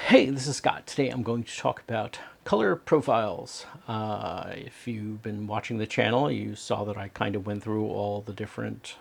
Hey, this is Scott. Today I'm going to talk about color profiles. If you've been watching the channel, you saw that I kind of went through all the different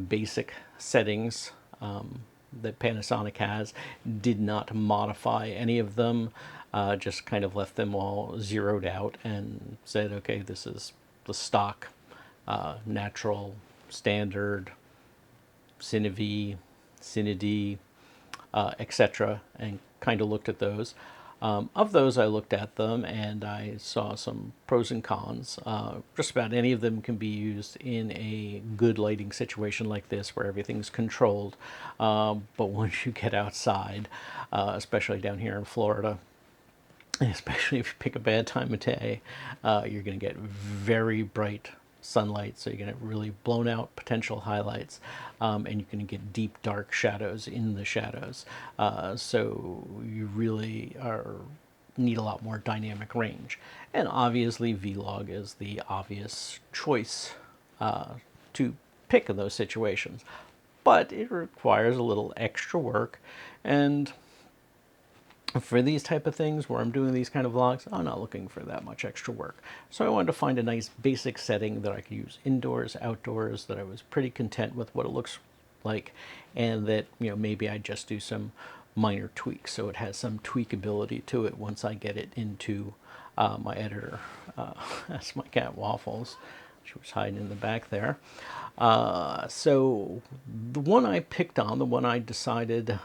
basic settings that Panasonic has. Did not modify any of them, just kind of left them all zeroed out and said, okay, this is the stock, natural, standard, cinev, cined, etc., and kind of looked at those. Of those, I looked at them and I saw some pros and cons. Just about any of them can be used in a good lighting situation like this where everything's controlled. But once you get outside, especially down here in Florida, especially if you pick a bad time of day, you're going to get very bright sunlight, so you're going to really blown out potential highlights, and you're going to get deep dark shadows in the shadows. So you really need a lot more dynamic range, and obviously Vlog is the obvious choice to pick in those situations, but it requires a little extra work. And for these type of things where I'm doing these kind of vlogs, I'm not looking for that much extra work. So I wanted to find a nice basic setting that I could use indoors, outdoors, that I was pretty content with what it looks like, and that, you know, maybe I just do some minor tweaks so it has some tweakability to it once I get it into my editor. That's my cat Waffles. She was hiding in the back there. So the one I picked on, the one I decided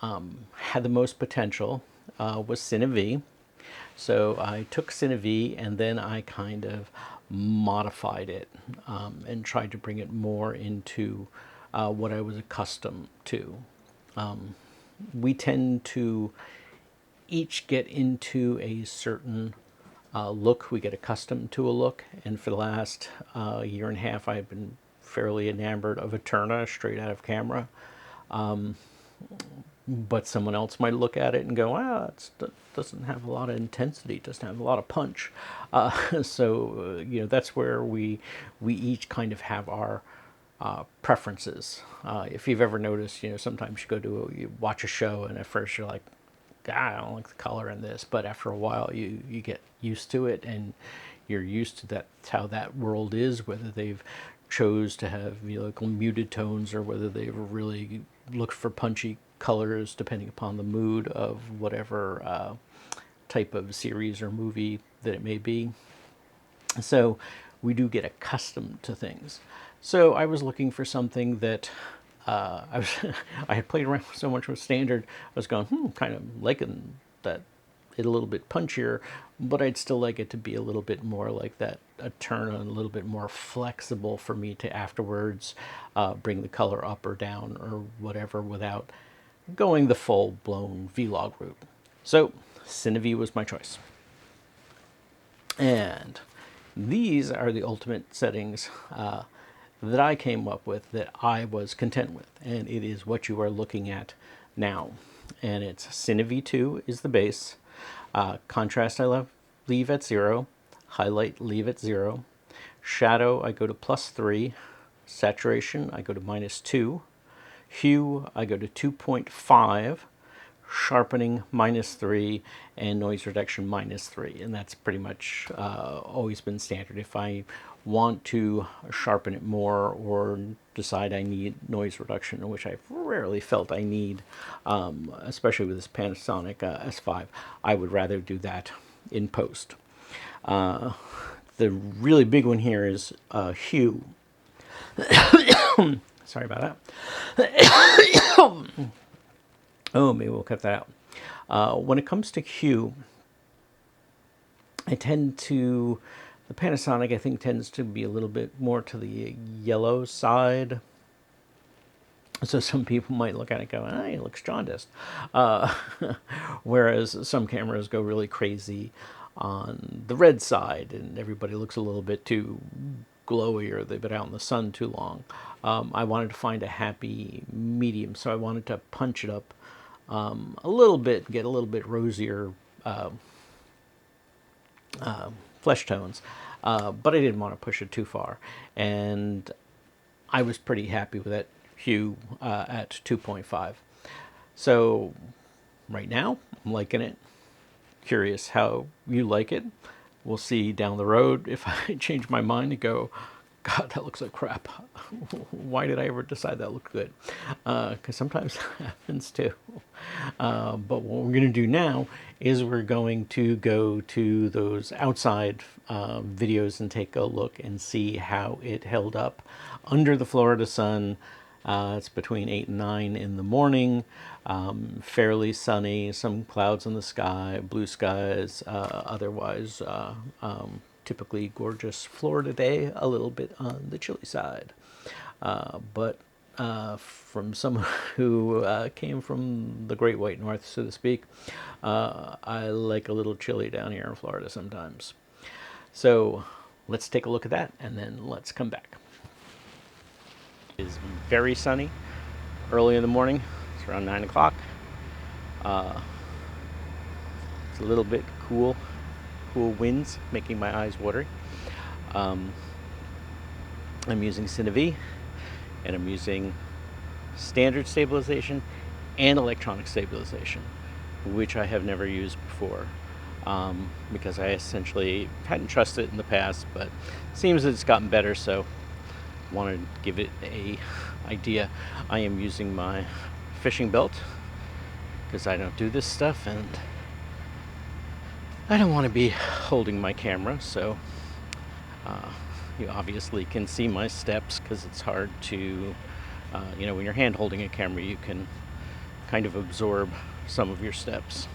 had the most potential was cinev. So I took cinev and then I kind of modified it and tried to bring it more into what I was accustomed to. We tend to each get into a certain look. We get accustomed to a look, and for the last year and a half I've been fairly enamored of Eterna straight out of camera. But someone else might look at it and go, ah, it doesn't have a lot of intensity, it doesn't have a lot of punch. So you know, that's where we each kind of have our preferences. If you've ever noticed, you know, sometimes you watch a show and at first you're like, God, I don't like the color in this, but after a while you get used to it, and you're used to that, how that world is, whether they've chose to have, you know, like muted tones, or whether they've really looked for punchy colors depending upon the mood of whatever type of series or movie that it may be. So we do get accustomed to things. So I was looking for something that I had played around so much with standard. I was going, kind of liking that it a little bit punchier, but I'd still like it to be a little bit more like that Eterna, and a little bit more flexible for me to afterwards bring the color up or down or whatever without going the full-blown Vlog route. So cinev was my choice. And these are the ultimate settings that I came up with, that I was content with, and it is what you are looking at now. And it's cinev 2 is the base. Contrast I leave at 0. Highlight leave at 0. Shadow I go to +3. Saturation I go to -2. Hue I go to 2.5. Sharpening -3, and noise reduction -3, and that's pretty much always been standard. If I want to sharpen it more or decide I need noise reduction, which I've rarely felt I need, especially with this Panasonic S5, I would rather do that in post. The really big one here is hue. Sorry about that. Oh, maybe we'll cut that out. When it comes to hue, I tend to, the Panasonic I think tends to be a little bit more to the yellow side. So some people might look at it and go, ah, it looks jaundiced. Whereas some cameras go really crazy on the red side, and everybody looks a little bit too glowy, or they've been out in the sun too long. I wanted to find a happy medium, so I wanted to punch it up a little bit, get a little bit rosier flesh tones, but I didn't want to push it too far, and I was pretty happy with that hue at 2.5. So Right now, I'm liking it. Curious how you like it. We'll see down the road if I change my mind and go, God, that looks like crap. Why did I ever decide that looked good? Because sometimes that happens too. But what we're going to do now is we're going to go to those outside videos and take a look and see how it held up under the Florida sun. It's between 8 and 9 in the morning, fairly sunny, some clouds in the sky, blue skies, otherwise typically gorgeous Florida day, a little bit on the chilly side. But from someone who came from the Great White North, so to speak, I like a little chilly down here in Florida sometimes. So let's take a look at that and then let's come back. It's very sunny early in the morning. It's around 9 o'clock. It's a little bit cool winds making my eyes watery. I'm using cinev and I'm using standard stabilization and electronic stabilization, which I have never used before, because I essentially hadn't trusted it in the past, but it seems that it's gotten better, so wanted to give it a idea. I am using my fishing belt because I don't do this stuff and I don't want to be holding my camera, so you obviously can see my steps because it's hard to when you're hand holding a camera you can kind of absorb some of your steps.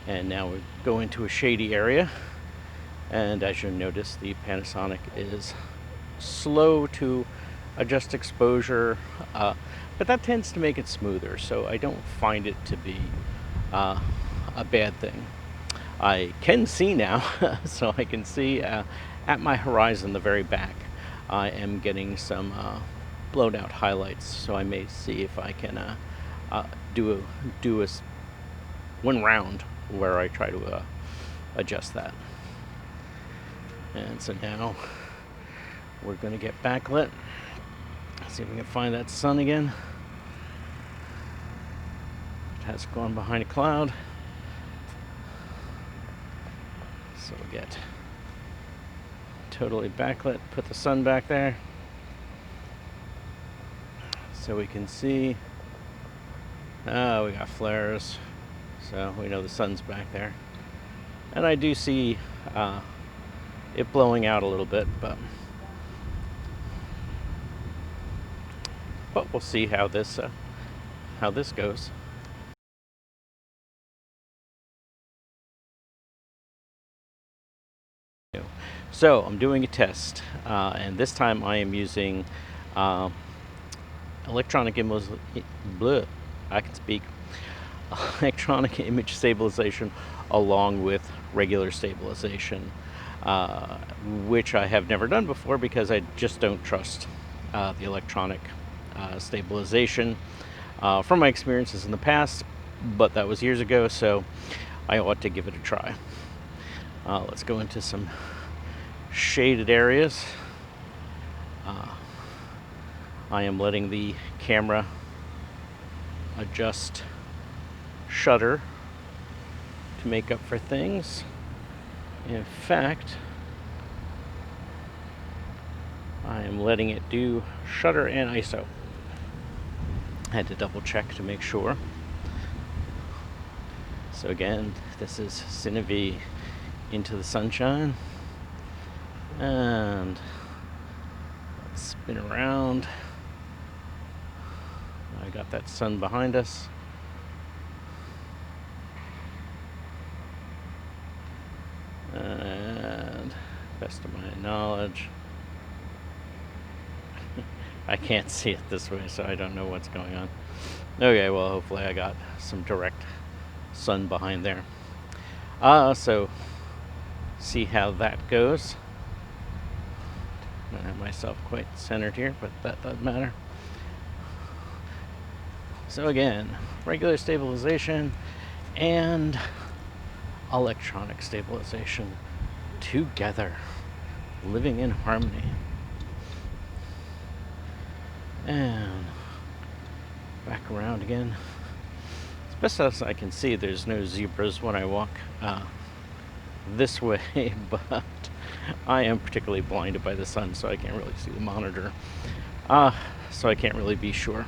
And now we go into a shady area, and as you'll notice, the Panasonic is slow to adjust exposure, but that tends to make it smoother, so I don't find it to be a bad thing. I can see now, so I can see at my horizon, the very back, I am getting some blown out highlights, so I may see if I can do one round where I try to adjust that. And so now we're going to get backlit. See if we can find that sun again. It has gone behind a cloud. So we'll get totally backlit, put the sun back there so we can see. Oh, we got flares, so we know the sun's back there. And I do see it blowing out a little bit, but we'll see how this goes. So I'm doing a test, and this time I am using electronic image stabilization along with regular stabilization, which I have never done before because I just don't trust the electronic stabilization from my experiences in the past, but that was years ago, so I ought to give it a try. Let's go into some shaded areas. I am letting the camera adjust shutter to make up for things. In fact, I am letting it do shutter and ISO. I had to double check to make sure. So again, this is cinev into the sunshine, and let's spin around. I got that sun behind us. And best of my knowledge, I can't see it this way, so I don't know what's going on. Okay, well, hopefully I got some direct sun behind there. So see how that goes. I don't have myself quite centered here, but that doesn't matter. So again, regular stabilization and electronic stabilization together, living in harmony. And back around again. Let's Best as I can see, there's no zebras when I walk this way, but I am particularly blinded by the sun, so I can't really see the monitor. So I can't really be sure.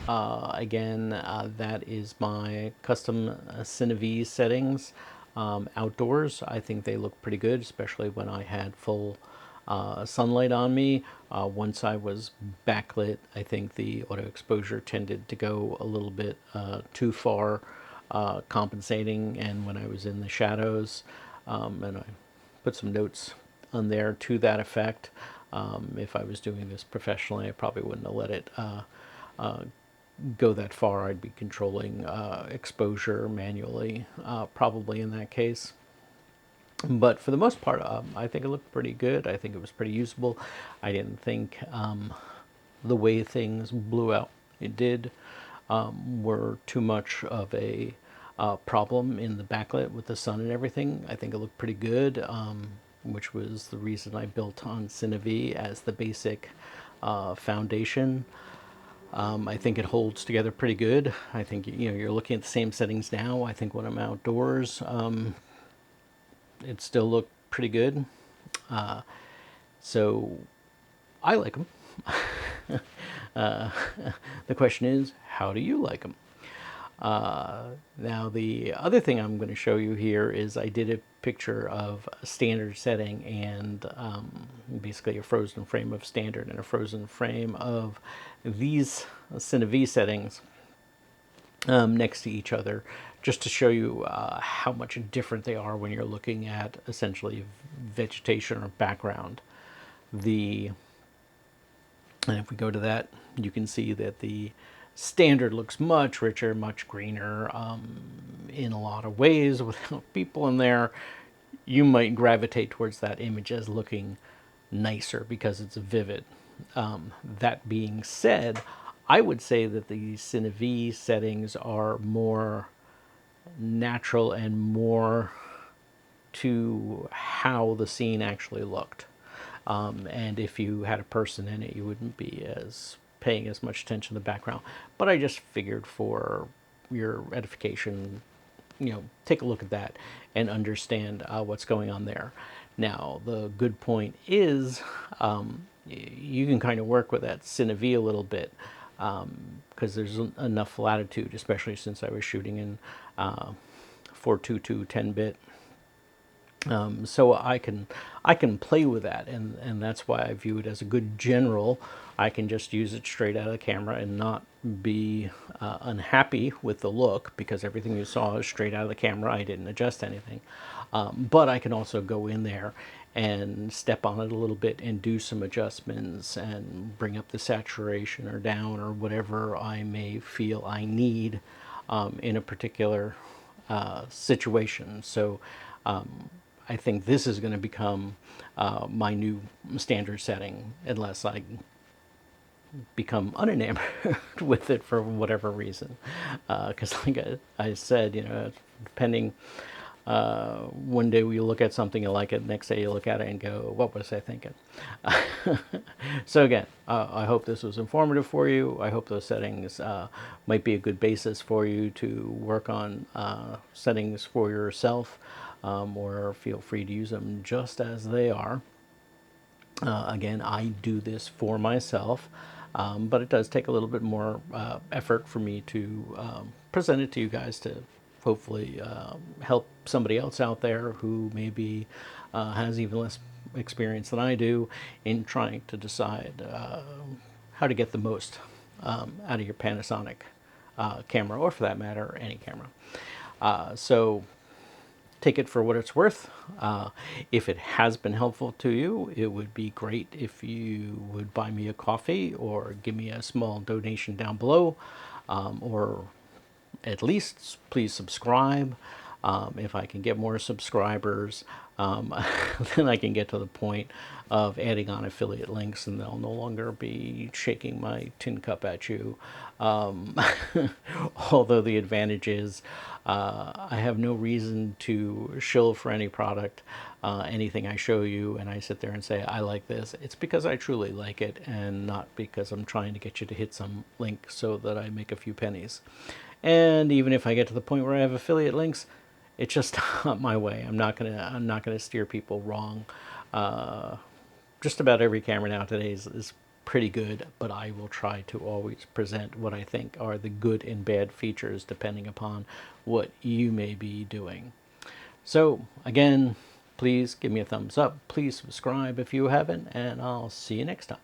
Again, that is my custom cinev settings. Outdoors, I think they look pretty good, especially when I had full sunlight on me. Once I was backlit, I think the auto exposure tended to go a little bit too far, compensating. And when I was in the shadows, and I put some notes on there to that effect. If I was doing this professionally, I probably wouldn't have let it go that far. I'd be controlling exposure manually, probably in that case. But for the most part, I think it looked pretty good. I think it was pretty usable. I didn't think the way things blew out it did were too much of a problem in the backlit with the sun and everything. I think it looked pretty good, which was the reason I built on cinev as the basic foundation. I think it holds together pretty good. I think you're looking at the same settings now. I think when I'm outdoors, it still looked pretty good. So I like them. The question is, how do you like them? Now the other thing I'm going to show you here is I did a picture of a standard setting and basically a frozen frame of standard and a frozen frame of these cinev settings next to each other, just to show you how much different they are when you're looking at essentially vegetation or background. And if we go to that, you can see that the standard looks much richer, much greener in a lot of ways. Without people in there, you might gravitate towards that image as looking nicer because it's vivid. That being said, I would say that the cinev settings are more natural and more to how the scene actually looked. And if you had a person in it, you wouldn't be as paying as much attention to the background. But I just figured for your edification, take a look at that and understand what's going on there. Now, the good point is you can kind of work with that cinev a little bit because there's enough latitude, especially since I was shooting in 422 10-bit. So I can play with that, and that's why I view it as a good general. I can just use it straight out of the camera and not be unhappy with the look, because everything you saw is straight out of the camera. I didn't adjust anything. But I can also go in there and step on it a little bit and do some adjustments and bring up the saturation or down or whatever I may feel I need in a particular situation. So I think this is going to become my new standard setting, unless I become unenamored with it for whatever reason. Because like I said, depending, one day you look at something, you like it, next day you look at it and go, what was I thinking? So again, I hope this was informative for you. I hope those settings might be a good basis for you to work on settings for yourself, or feel free to use them just as they are. Again, I do this for myself, but it does take a little bit more effort for me to present it to you guys to hopefully help somebody else out there who maybe has even less experience than I do in trying to decide how to get the most out of your Panasonic camera, or for that matter, any camera. So take it for what it's worth. If it has been helpful to you, it would be great if you would buy me a coffee or give me a small donation down below, or at least please subscribe. If I can get more subscribers, then I can get to the point of adding on affiliate links, and they'll no longer be shaking my tin cup at you. Although the advantage is I have no reason to shill for any product. Anything I show you and I sit there and say I like this, it's because I truly like it, and not because I'm trying to get you to hit some link so that I make a few pennies. And even if I get to the point where I have affiliate links, it's just not my way. I'm not gonna steer people wrong. Just about every camera now today is pretty good, but I will try to always present what I think are the good and bad features depending upon what you may be doing. So again, please give me a thumbs up. Please subscribe if you haven't, and I'll see you next time.